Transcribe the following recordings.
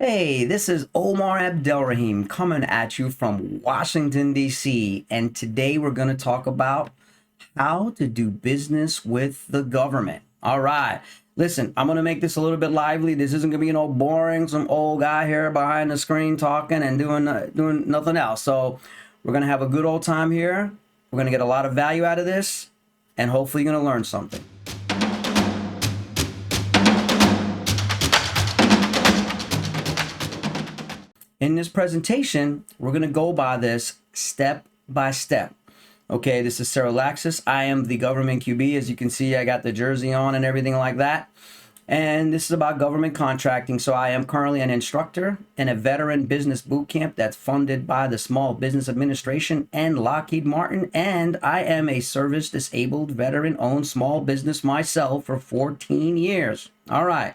Hey, this is Omar Abdelrahim coming at you from Washington, D.C. And today we're going to talk about how to do business with the government. All right. Listen, I'm going to make this a little bit lively. This isn't going to be boring, some old guy here behind the screen talking and doing nothing else. So we're going to have a good old time here. We're going to get a lot of value out of this, and hopefully you're going to learn something. In this presentation, we're going to go by this step by step. Okay, this is Sarah Laxis. I am the government QB. As you can see, I got the jersey on and everything like that. And this is about government contracting. So I am currently an instructor in a veteran business boot camp that's funded by the Small Business Administration and Lockheed Martin. And I am a service disabled veteran owned small business myself for 14 years. All right.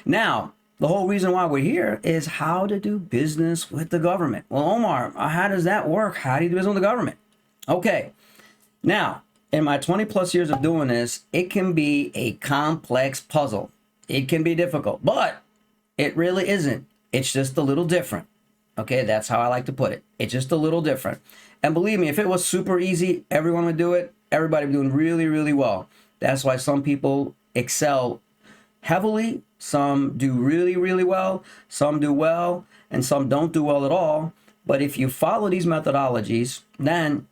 Now, the whole reason why we're here is how to do business with the government. Well, Omar, how does that work? How do you do business with the government? Okay. Now, in my 20 plus years of doing this, it can be a complex puzzle. It can be difficult, but it really isn't. It's just a little different. Okay, that's how I like to put it. It's just a little different. And believe me, if it was super easy, everyone would do it. Everybody would be doing really, really well. That's why some people excel heavily. Some do really, really well. Some do well, and some don't do well at all. But if you follow these methodologies, then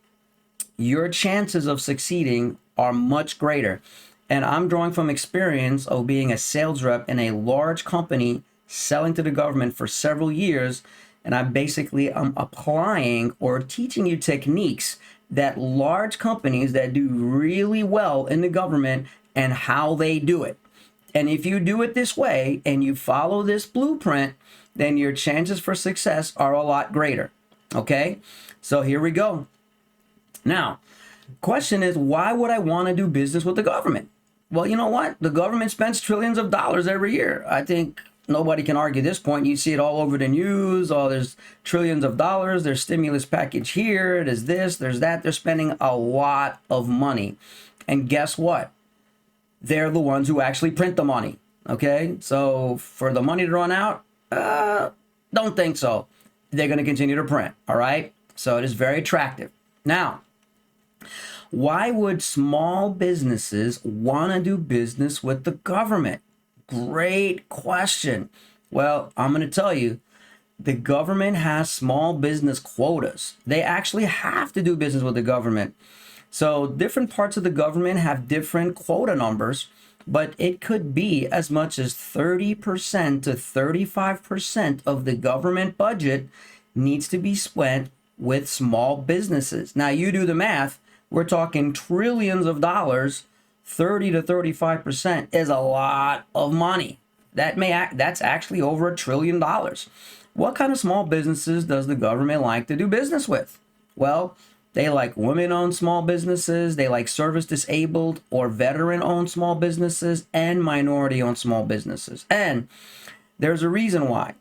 your chances of succeeding are much greater. And I'm drawing from experience of being a sales rep in a large company selling to the government for several years. And I'm applying or teaching you techniques that large companies that do really well in the government and how they do it. And if you do it this way and you follow this blueprint, then your chances for success are a lot greater. Okay, so here we go. Now, question is, why would I want to do business with the government? Well, you know what? The government spends trillions of dollars every year. I think nobody can argue this point. You see it all over the news. Oh, there's trillions of dollars. There's stimulus package here. There's this, there's that. They're spending a lot of money. And guess what? They're the ones who actually print the money. Okay, so for the money to run out, don't think so. They're going to continue to print. All right, so it is very attractive. Now, why would small businesses want to do business with the government? Great question. Well, I'm going to tell you, the government has small business quotas. They actually have to do business with the government. So different parts of the government have different quota numbers, but it could be as much as 30% to 35% of the government budget needs to be spent with small businesses. Now you do the math, we're talking trillions of dollars. 30 to 35% is a lot of money. That's actually over $1 trillion. What kind of small businesses does the government like to do business with? Well, they like women-owned small businesses, they like service-disabled or veteran-owned small businesses, and minority-owned small businesses. And there's a reason why.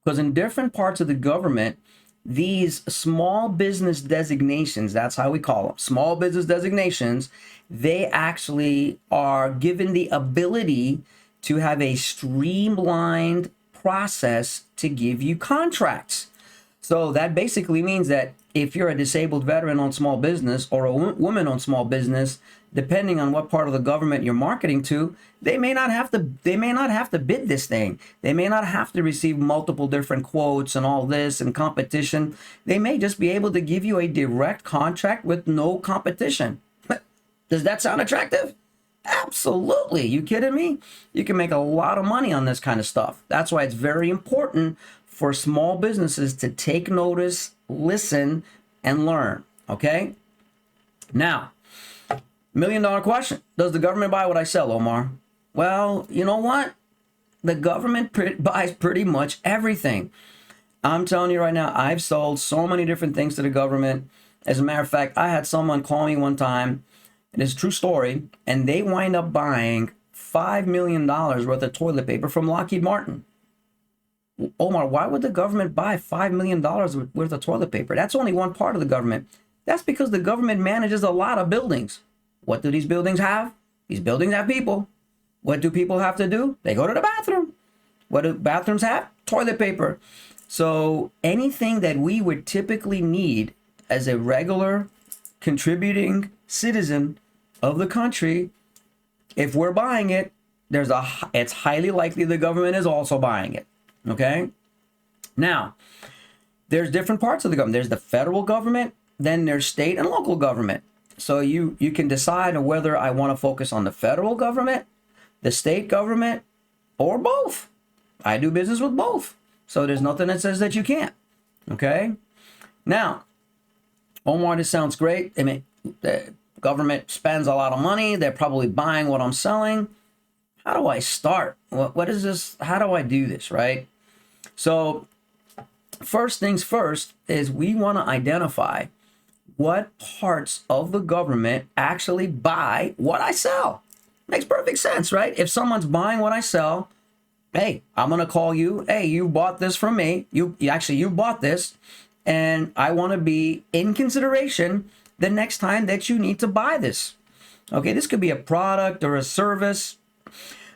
Because in different parts of the government, these small business designations, that's how we call them, small business designations, they actually are given the ability to have a streamlined process to give you contracts. So that basically means that if you're a disabled veteran on small business or a woman on small business, depending on what part of the government you're marketing to, they may not have to bid this thing. They may not have to receive multiple different quotes and all this and competition. They may just be able to give you a direct contract with no competition. Does that sound attractive? Absolutely. You kidding me? You can make a lot of money on this kind of stuff. That's why it's very important for small businesses to take notice, listen, and learn. Okay? Now, $1 million question. Does the government buy what I sell, Omar? Well, you know what? The government buys pretty much everything. I'm telling you right now, I've sold so many different things to the government. As a matter of fact, I had someone call me one time, and it's a true story, and they wind up buying $5 million worth of toilet paper from Lockheed Martin. Omar, why would the government buy $5 million worth of toilet paper? That's only one part of the government. That's because the government manages a lot of buildings. What do these buildings have? These buildings have people. What do people have to do? They go to the bathroom. What do bathrooms have? Toilet paper. So anything that we would typically need as a regular contributing citizen of the country, if we're buying it, it's highly likely the government is also buying it. Okay? Now, there's different parts of the government. There's the federal government, then there's state and local government. So you can decide whether I want to focus on the federal government, the state government, or both. I do business with both. So there's nothing that says that you can't. Okay? Now, Omar, this sounds great. I mean, the government spends a lot of money. They're probably buying what I'm selling. How do I start? What is this? How do I do this, right? So first things first is we want to identify what parts of the government actually buy what I sell. Makes perfect sense, right? If someone's buying what I sell, hey, I'm going to call you. Hey, you bought this from me. You bought this, and I want to be in consideration the next time that you need to buy this. Okay, this could be a product or a service.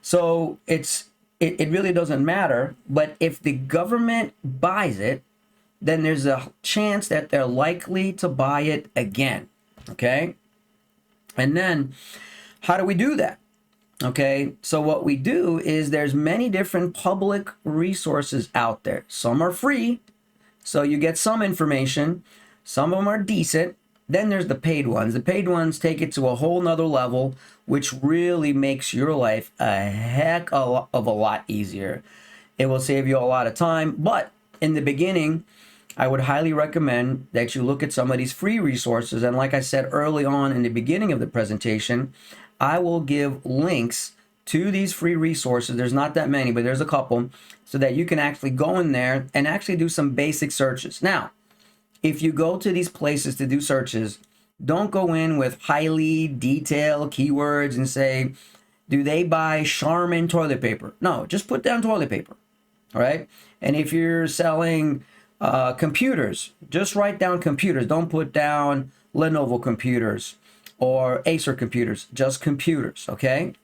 So it really doesn't matter. But if the government buys it, then there's a chance that they're likely to buy it again. Okay? And then how do we do that? Okay, so what we do is there's many different public resources out there. Some are free, so you get some information. Some of them are decent. Then there's the paid ones. The paid ones take it to a whole nother level, which really makes your life a heck of a lot easier. It will save you a lot of time. But in the beginning, I would highly recommend that you look at some of these free resources. And like I said early on in the beginning of the presentation, I will give links to these free resources. There's not that many, but there's a couple, so that you can actually go in there and actually do some basic searches. Now, if you go to these places to do searches, don't go in with highly detailed keywords and say, do they buy Charmin toilet paper? No, just put down toilet paper, all right? And if you're selling computers, just write down computers. Don't put down Lenovo computers or Acer computers, just computers, okay?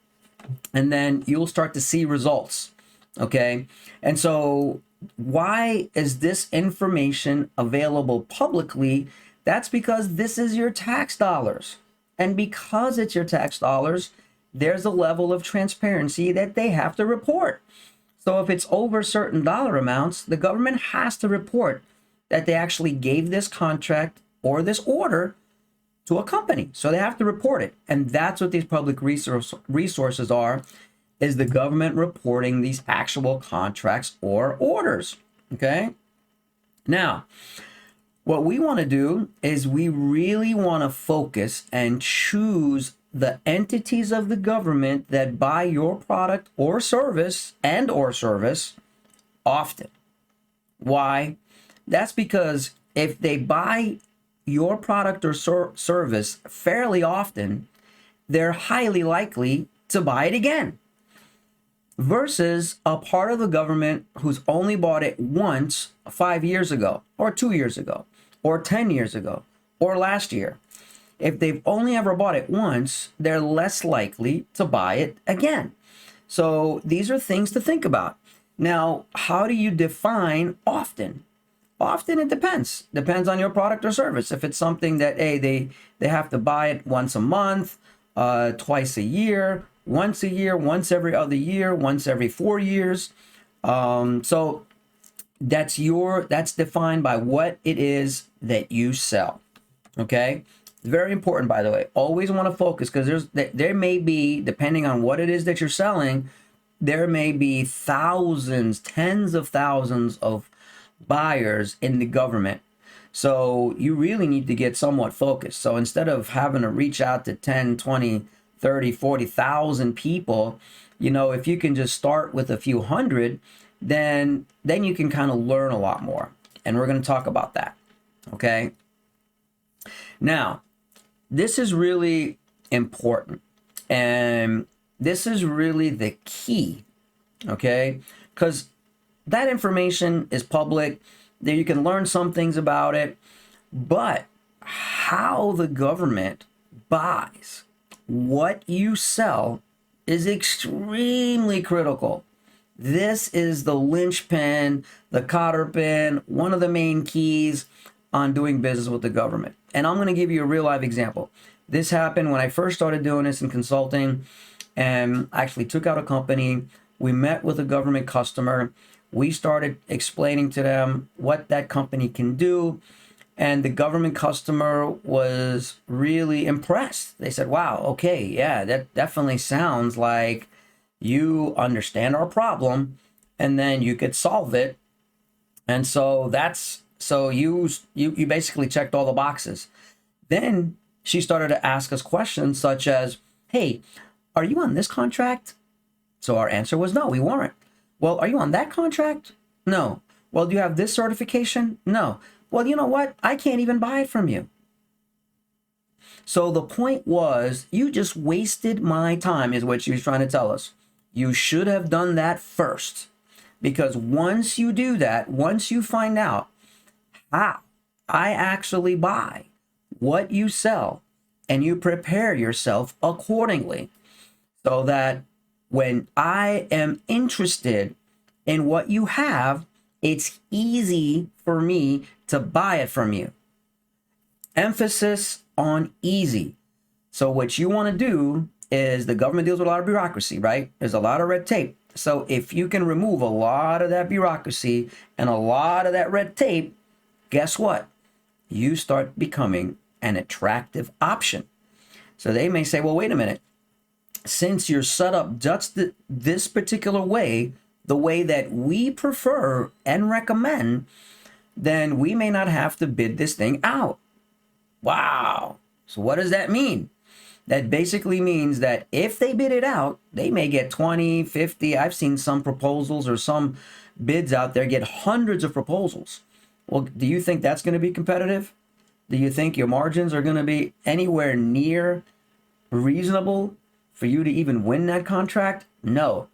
And then you'll start to see results, okay? And so why is this information available publicly? That's because this is your tax dollars. And because it's your tax dollars, there's a level of transparency that they have to report. So if it's over certain dollar amounts, the government has to report that they actually gave this contract or this order to a company. So they have to report it. And that's what these public resources are, is the government reporting these actual contracts or orders. Okay? Now, what we want to do is we really want to focus and choose the entities of the government that buy your product or service often. Why? That's because if they buy your product or service fairly often, they're highly likely to buy it again. Versus a part of the government who's only bought it once 5 years ago, or 2 years ago, or 10 years ago, or last year. If they've only ever bought it once, they're less likely to buy it again. So these are things to think about. Now, how do you define often? Often it depends. Depends on your product or service. If it's something that, hey, they have to buy it once a month, twice a year, once every other year, once every 4 years. So that's defined by what it is that you sell. Okay? Very important, by the way. Always want to focus, because there may be, depending on what it is that you're selling, there may be thousands, tens of thousands of buyers in the government. So you really need to get somewhat focused. So instead of having to reach out to 10, 20, 30, 40,000 people, if you can just start with a few hundred, then you can kind of learn a lot more. And we're going to talk about that. Okay? Now, this is really important. And this is really the key. Okay? Because that information is public. There you can learn some things about it. But how the government buys what you sell is extremely critical. This is the linchpin, the cotter pin, one of the main keys on doing business with the government. And I'm going to give you a real life example. This happened when I first started doing this in consulting, and actually took out a company. We met with a government customer. We started explaining to them what that company can do. And the government customer was really impressed. They said, wow, okay, yeah, that definitely sounds like you understand our problem and then you could solve it. And so you basically checked all the boxes. Then she started to ask us questions such as, hey, are you on this contract? So our answer was no, we weren't. Well, are you on that contract? No. Well, do you have this certification? No. Well, you know what? I can't even buy it from you. So the point was, you just wasted my time, is what she was trying to tell us. You should have done that first. Because once you do that, once you find out how I actually buy what you sell, and you prepare yourself accordingly, so that when I am interested in what you have, it's easy for me to buy it from you. Emphasis on easy. So what you want to do is, the government deals with a lot of bureaucracy, right? There's a lot of red tape. So if you can remove a lot of that bureaucracy and a lot of that red tape, guess what? You start becoming an attractive option. So they may say, well, wait a minute. Since you're set up just this particular way, the way that we prefer and recommend, then we may not have to bid this thing out. Wow. So what does that mean? That basically means that if they bid it out, they may get 20, 50. I've seen some proposals or some bids out there get hundreds of proposals. Well, do you think that's going to be competitive? Do you think your margins are going to be anywhere near reasonable for you to even win that contract? No.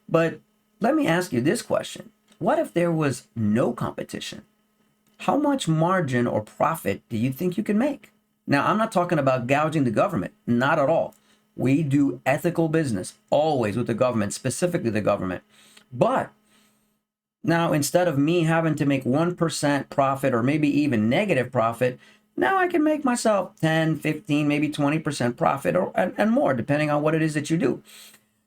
But let me ask you this question. What if there was no competition? How much margin or profit do you think you can make? Now, I'm not talking about gouging the government. Not at all. We do ethical business always with the government, specifically the government. But now, instead of me having to make 1% profit or maybe even negative profit, now I can make myself 10, 15, maybe 20% profit and more, depending on what it is that you do.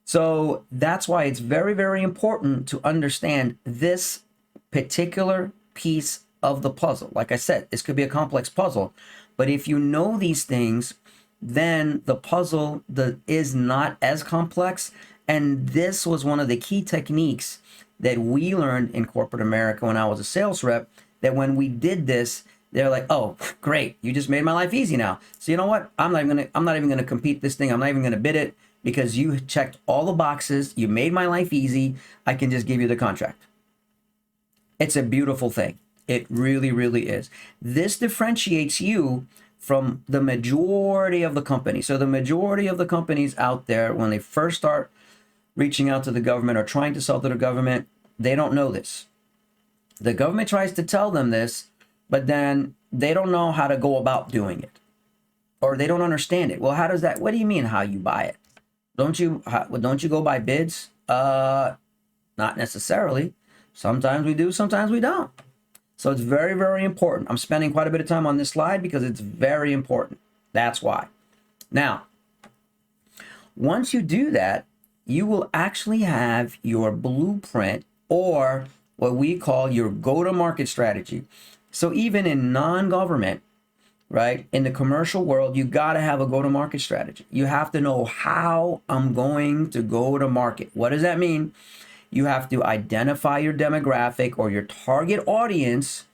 So that's why it's very, very important to understand this particular piece of the puzzle. Like I said, this could be a complex puzzle, but if you know these things, then the puzzle is not as complex. And this was one of the key techniques that we learned in corporate America when I was a sales rep, that when we did this, they're like, oh, great, you just made my life easy now. So you know what? I'm not even gonna compete this thing. I'm not even gonna bid it, because you checked all the boxes. You made my life easy. I can just give you the contract. It's a beautiful thing. It really, really is. This differentiates you from the majority of the companies. So the majority of the companies out there, when they first start reaching out to the government or trying to sell to the government, they don't know this. The government tries to tell them this, but then they don't know how to go about doing it, or they don't understand it. Well, how does that? What do you mean how you buy it? Don't you go by bids? Not necessarily. Sometimes we do, sometimes we don't. So it's very, very important. I'm spending quite a bit of time on this slide because it's very important. That's why. Now, once you do that, you will actually have your blueprint, or what we call your go-to-market strategy. So even in non-government, right, in the commercial world, you got to have a go-to-market strategy. You have to know how I'm going to go to market. What does that mean? You have to identify your demographic or your target audience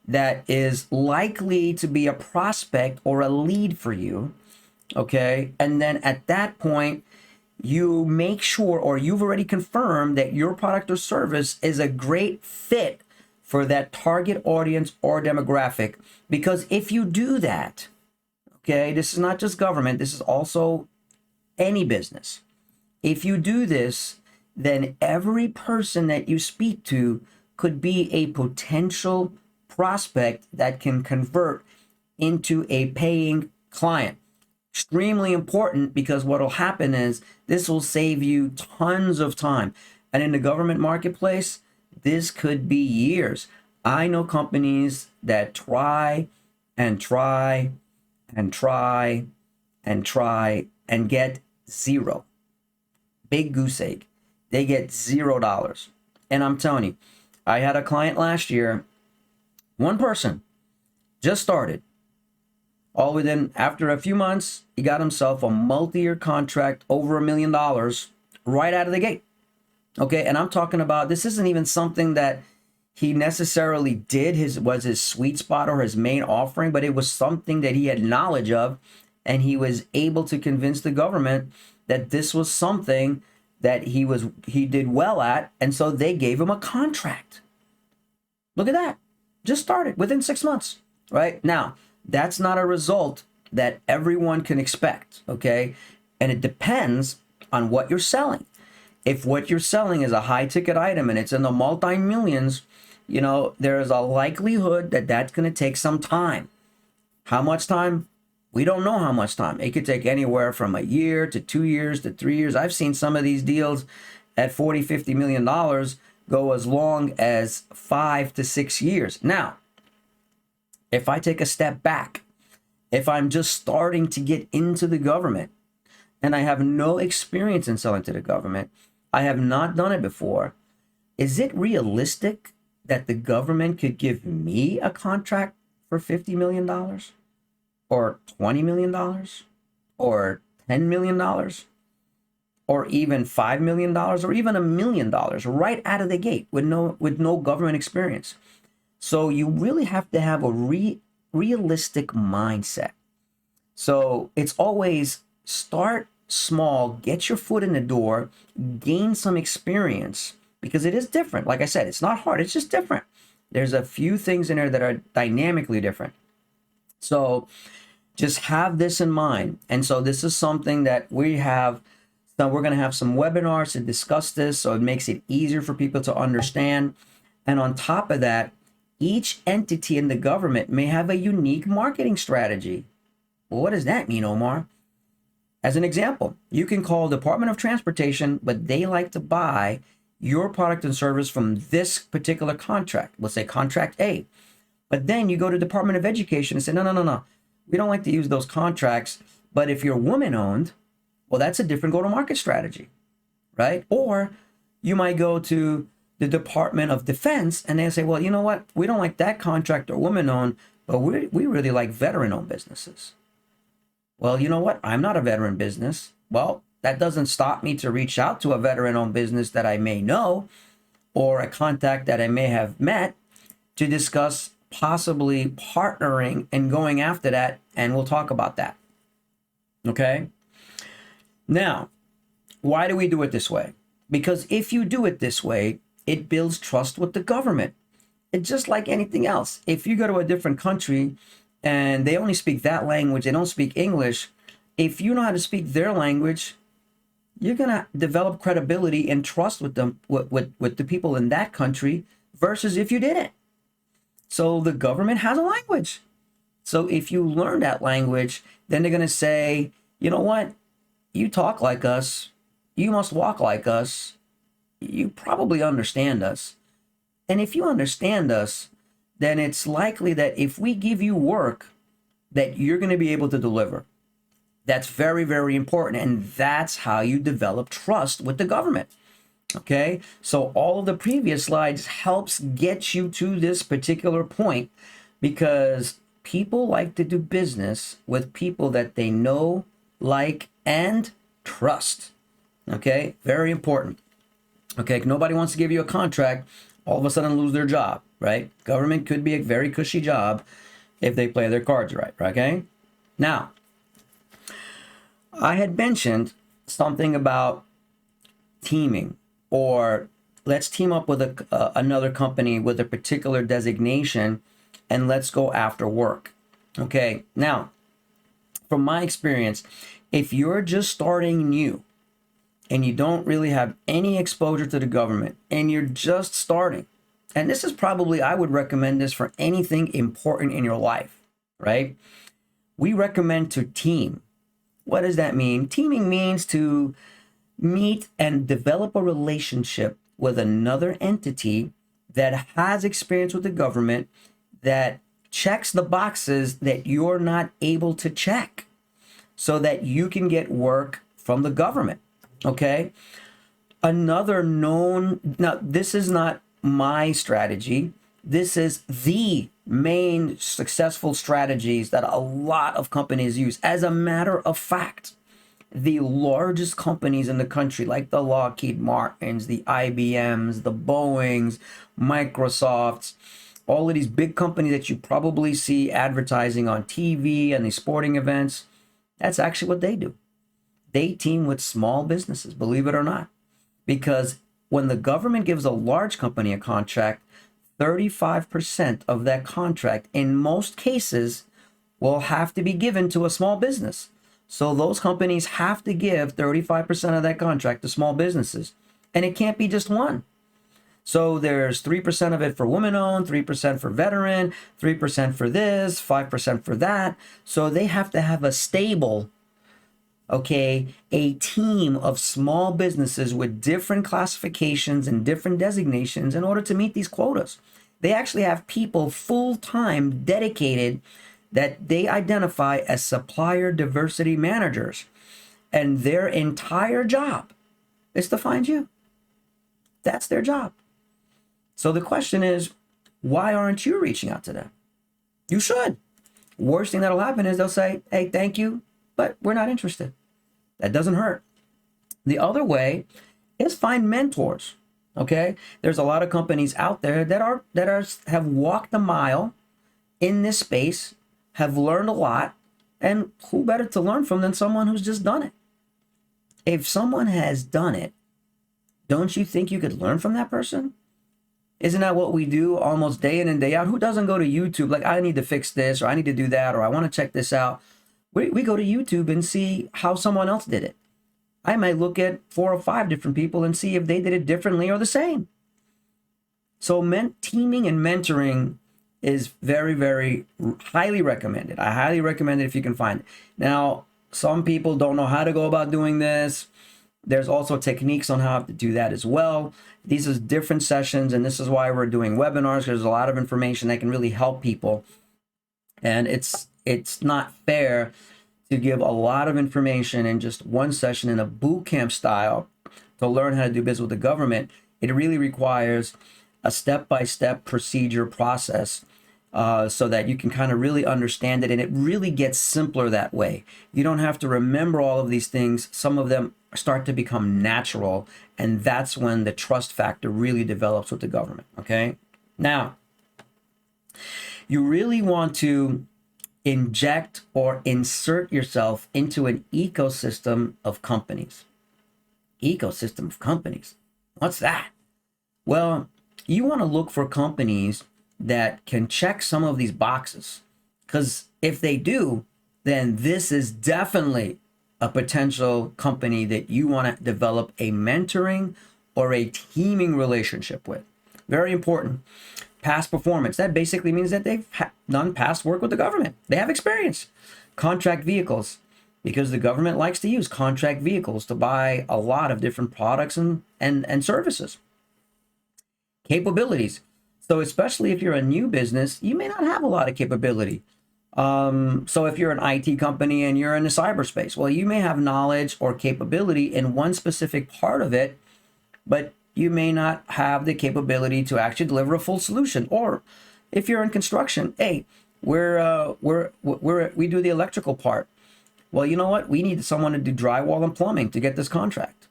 that is likely to be a prospect or a lead for you, okay? And then at that point, you make sure, or you've already confirmed, that your product or service is a great fit for that target audience or demographic. Because if you do that, okay, this is not just government, this is also any business. If you do this, then every person that you speak to could be a potential prospect that can convert into a paying client. Extremely important, because what will happen is this will save you tons of time. And in the government marketplace, this could be years. I know companies that try and try and try and try and get zero. Big goose egg. They get $0. And I'm telling you, I had a client last year, one person just started. All within, after a few months, he got himself a multi-year contract over $1 million right out of the gate. Okay, and I'm talking about, this isn't even something that he necessarily did, was his sweet spot or his main offering, but it was something that he had knowledge of, and he was able to convince the government that this was something that he did well at, and so they gave him a contract. Look at that. Just started within 6 months, right? Now, that's not a result that everyone can expect, okay? And it depends on what you're selling. If what you're selling is a high ticket item and it's in the multi-millions, you know, there is a likelihood that that's going to take some time. How much time? We don't know how much time. It could take anywhere from a year to 2 years to 3 years. I've seen some of these deals at $40-50 million go as long as 5 to 6 years. Now, if I take a step back, if I'm just starting to get into the government and I have no experience in selling to the government, I have not done it before, is it realistic that the government could give me a contract for $50 million or $20 million or $10 million or even $5 million or even $1 million right out of the gate with no government experience? So you really have to have a realistic mindset. So it's always start small, get your foot in the door, gain some experience, because it is different. Like I said, it's not hard, it's just different. There's a few things in there that are dynamically different. So just have this in mind. And so this is something that we have. So we're going to have some webinars to discuss this, so it makes it easier for people to understand. And on top of that, each entity in the government may have a unique marketing strategy. Well, what does that mean, Omar? As an example, you can call Department of Transportation, but they like to buy your product and service from this particular contract. Let's say contract A. But then you go to Department of Education and say, no. We don't like to use those contracts. But if you're woman-owned, well, that's a different go-to-market strategy, right? Or you might go to the Department of Defense and they say, well, you know what? We don't like that contract or woman-owned, but we really like veteran-owned businesses. Well, you know what? I'm not a veteran business. Well, that doesn't stop me to reach out to a veteran-owned business that I may know or a contact that I may have met to discuss possibly partnering and going after that, and we'll talk about that. Okay? Now, why do we do it this way? Because if you do it this way, it builds trust with the government. It's just like anything else. If you go to a different country and they only speak that language, they don't speak English, if you know how to speak their language, you're going to develop credibility and trust with them, with the people in that country, versus if you didn't. So the government has a language. So if you learn that language, then they're going to say, you know what? You talk like us. You must walk like us. You probably understand us. And if you understand us, then it's likely that if we give you work, that you're going to be able to deliver. That's very, very important. And that's how you develop trust with the government. Okay, so all of the previous slides helps get you to this particular point, because people like to do business with people that they know, like, and trust. Okay, very important. Okay, nobody wants to give you a contract, all of a sudden lose their job, right? Government could be a very cushy job if they play their cards right, okay? Now, I had mentioned something about teaming, or let's team up with another company with a particular designation and let's go after work. Okay, now, from my experience, if you're just starting new and you don't really have any exposure to the government and you're just starting, and this is probably, I would recommend this for anything important in your life, right? We recommend to team. What does that mean? Teaming means to meet and develop a relationship with another entity that has experience with the government, that checks the boxes that you're not able to check, so that you can get work from the government. Okay. Another known, now this is not my strategy. This is the main successful strategies that a lot of companies use. As a matter of fact, the largest companies in the country, like the Lockheed Martins, the IBMs, the Boeings, Microsofts, all of these big companies that you probably see advertising on TV and these sporting events, that's actually what they do. They team with small businesses, believe it or not. Because when the government gives a large company a contract, 35% of that contract, in most cases, will have to be given to a small business. So those companies have to give 35% of that contract to small businesses. And it can't be just one. So there's 3% of it for women-owned, 3% for veteran, 3% for this, 5% for that. So they have to have a stable, a team of small businesses with different classifications and different designations in order to meet these quotas. They actually have people full-time dedicated that they identify as supplier diversity managers. And their entire job is to find you. That's their job. So the question is, why aren't you reaching out to them? You should. Worst thing that'll happen is they'll say, hey, thank you, but we're not interested. That doesn't hurt. The other way is find mentors. Okay, there's a lot of companies out there that have walked a mile in this space, have learned a lot, and who better to learn from than someone who's just done it? If someone has done it, don't you think you could learn from that person? Isn't that what we do almost day in and day out? Who doesn't go to YouTube like, I need to fix this, or I need to do that, or I want to check this out? We go to YouTube and see how someone else did it. I might look at 4 or 5 different people and see if they did it differently or the same. So teaming and mentoring is very, very highly recommended. I highly recommend it if you can find it. Now, some people don't know how to go about doing this. There's also techniques on how to do that as well. These are different sessions, and this is why we're doing webinars. There's a lot of information that can really help people. And it's not fair to give a lot of information in just one session in a boot camp style to learn how to do business with the government. It really requires a step-by-step procedure process so that you can kind of really understand it, and it really gets simpler that way. You don't have to remember all of these things. Some of them start to become natural, and that's when the trust factor really develops with the government. Okay, now you really want to inject or insert yourself into an ecosystem of companies. Ecosystem of companies. What's that? Well, you want to look for companies that can check some of these boxes, because if they do, then this is definitely a potential company that you want to develop a mentoring or a teaming relationship with. Very important. Past performance. That basically means that they've done past work with the government. They have experience. Contract vehicles, because the government likes to use contract vehicles to buy a lot of different products and services. Capabilities. So especially if you're a new business, you may not have a lot of capability. So if you're an IT company and you're in the cyberspace, well, you may have knowledge or capability in one specific part of it, but you may not have the capability to actually deliver a full solution. Or if you're in construction, hey, we do the electrical part. Well, you know what? We need someone to do drywall and plumbing to get this contract.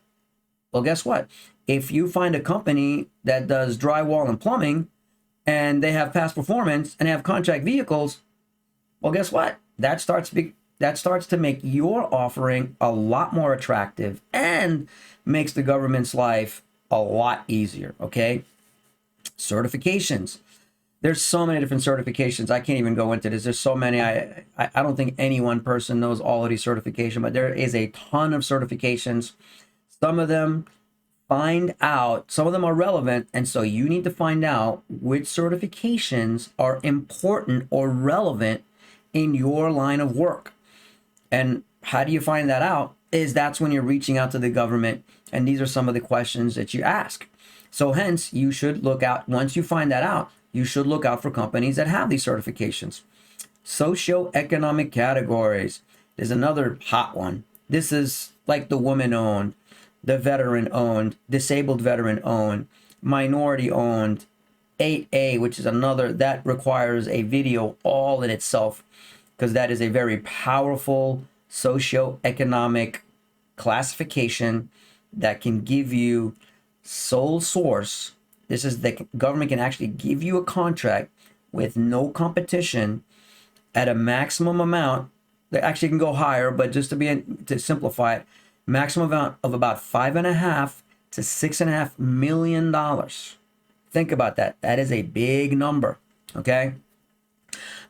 Well, guess what? If you find a company that does drywall and plumbing and they have past performance and they have contract vehicles, well, guess what? That starts to make your offering a lot more attractive and makes the government's life a lot easier. Okay. Certifications. There's so many different certifications. I can't even go into this. There's so many. I don't think any one person knows all of these certifications, but there is a ton of certifications. Some of them some of them are relevant. And so you need to find out which certifications are important or relevant in your line of work. And how do you find that out? That's when you're reaching out to the government And these are some of the questions that you ask. So hence, you should look out, once you find that out, you should look out for companies that have these certifications. Socioeconomic categories is another hot one. This is like the woman owned, the veteran owned, disabled veteran owned, minority owned, 8A, which is another that requires a video all in itself, because that is a very powerful socioeconomic classification that can give you sole source. This is the government can actually give you a contract with no competition at a maximum amount. They actually can go higher, but just to simplify it, maximum amount of about $5.5 to $6.5 million. Think about that. That is a big number. Okay,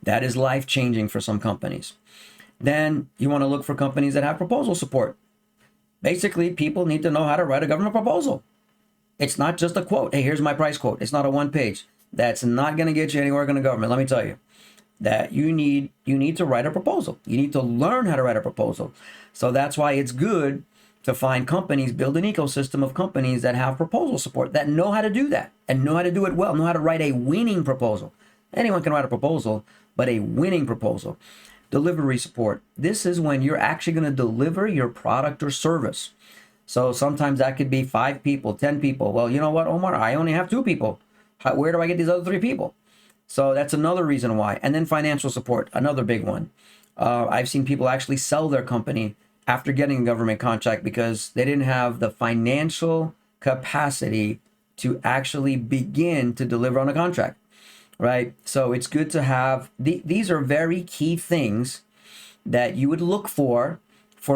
that is life changing for some companies. Then you want to look for companies that have proposal support. Basically, people need to know how to write a government proposal. It's not just a quote. Hey, here's my price quote. It's not a one page. That's not going to get you anywhere in the government. Let me tell you that you need to write a proposal. You need to learn how to write a proposal. So that's why it's good to find companies, build an ecosystem of companies that have proposal support, that know how to do that and know how to do it well, know how to write a winning proposal. Anyone can write a proposal, but a winning proposal. Delivery support. This is when you're actually going to deliver your product or service. So sometimes that could be 5 people, 10 people. Well, you know what, Omar? I only have 2 people. Where do I get these other 3 people? So that's another reason why. And then financial support, another big one. I've seen people actually sell their company after getting a government contract because they didn't have the financial capacity to actually begin to deliver on a contract, right? So it's good to have, these are very key things that you would look for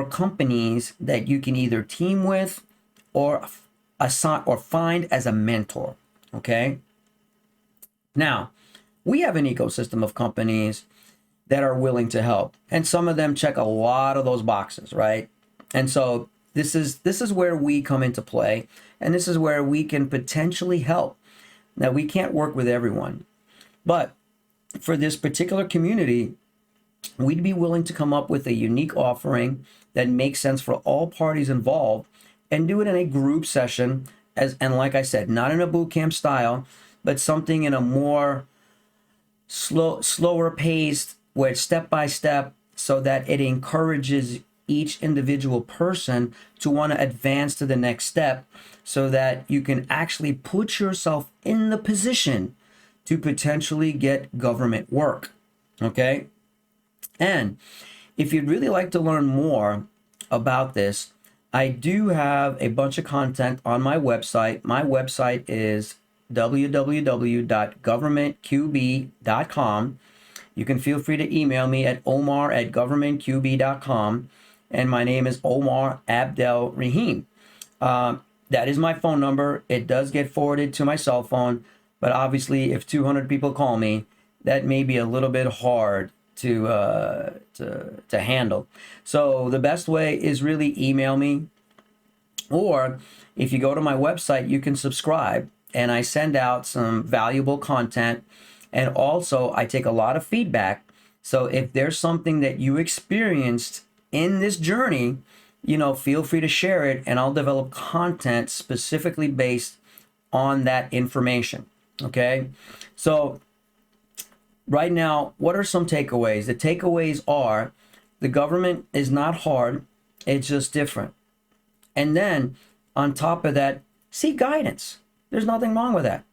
companies that you can either team with or assign or find as a mentor, okay? Now, we have an ecosystem of companies that are willing to help, and some of them check a lot of those boxes, right? And so this is where we come into play, and this is where we can potentially help. Now, we can't work with everyone, but for this particular community, we'd be willing to come up with a unique offering that makes sense for all parties involved and do it in a group session, and like I said, not in a boot camp style, but something in a more slower paced, where it's step by step, so that it encourages each individual person to want to advance to the next step, so that you can actually put yourself in the position to potentially get government work. Okay? And if you'd really like to learn more about this, I do have a bunch of content on my website. My website is www.governmentqb.com. You can feel free to email me at omar@governmentqb.com. And my name is Omar Abdel Rahim. That is my phone number. It does get forwarded to my cell phone, but obviously if 200 people call me, that may be a little bit hard to handle. So the best way is really email me, or if you go to my website, you can subscribe, and I send out some valuable content, and also I take a lot of feedback. So if there's something that you experienced in this journey, feel free to share it, and I'll develop content specifically based on that information. Okay, so right now, what are some takeaways? The takeaways are the government is not hard, it's just different. And then on top of that, seek guidance. There's nothing wrong with that.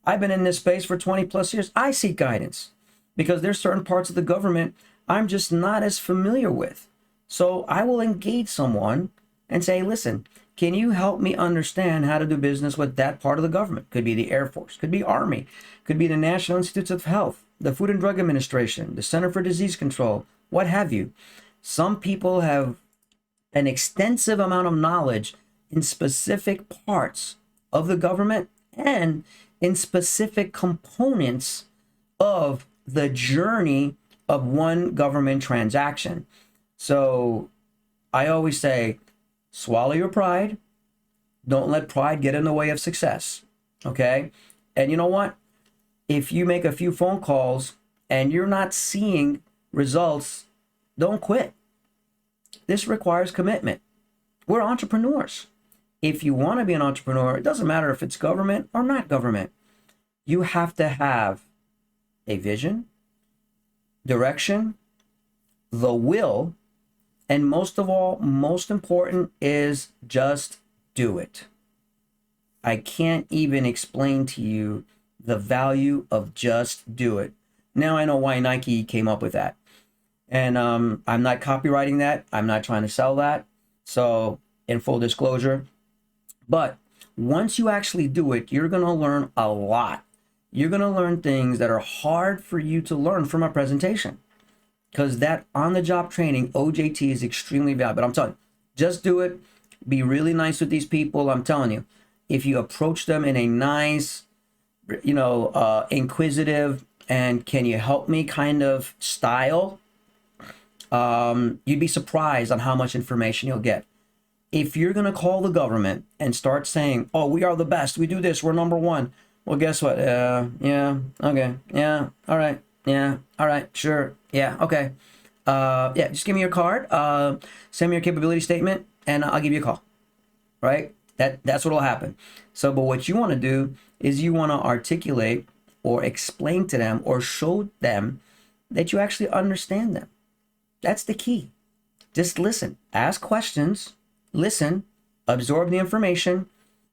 I've been in this space for 20 plus years. I seek guidance because there's certain parts of the government I'm just not as familiar with. So I will engage someone and say, listen, can you help me understand how to do business with that part of the government? Could be the Air Force, could be Army, could be the National Institutes of Health, the Food and Drug Administration, the Center for Disease Control, what have you. Some people have an extensive amount of knowledge in specific parts of the government and in specific components of the journey of one government transaction. So I always say, swallow your pride. Don't let pride get in the way of success. Okay? And you know what? If you make a few phone calls and you're not seeing results, don't quit. This requires commitment. We're entrepreneurs. if you want to be an entrepreneur, it doesn't matter if it's government or not government. You have to have a vision, direction, the will, and most of all, most important is just do it. I can't even explain to you the value of just do it. Now I know why Nike came up with that. And I'm not copywriting that. I'm not trying to sell that. So in full disclosure, but once you actually do it, you're going to learn a lot. You're going to learn things that are hard for you to learn from a presentation, because that on-the-job training, OJT, is extremely valuable. But I'm telling you, just do it. Be really nice with these people. I'm telling you, if you approach them in a nice, inquisitive, and can you help me kind of style, you'd be surprised on how much information you'll get. If you're going to call the government and start saying, oh, we are the best, we do this, we're number one. Well, guess what? Yeah, okay, yeah, all right, yeah, all right, sure, yeah, okay. Yeah, just give me your card, send me your capability statement, and I'll give you a call, right? That's what'll happen. So, but what you want to do is you want to articulate or explain to them or show them that you actually understand them. That's the key. Just listen, ask questions, listen, absorb the information.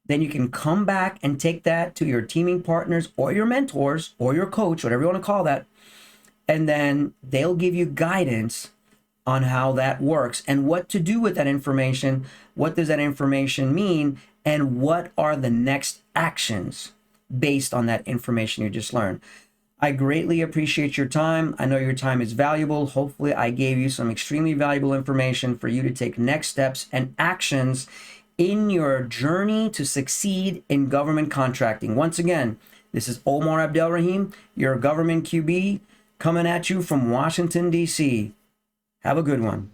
Then you can come back and take that to your teaming partners or your mentors or your coach, whatever you want to call that. And then they'll give you guidance on how that works and what to do with that information. What does that information mean? And what are the next actions based on that information you just learned? I greatly appreciate your time. I know your time is valuable. Hopefully I gave you some extremely valuable information for you to take next steps and actions in your journey to succeed in government contracting. Once again, this is Omar Abdelrahim, your government QB, coming at you from Washington, D.C. Have a good one.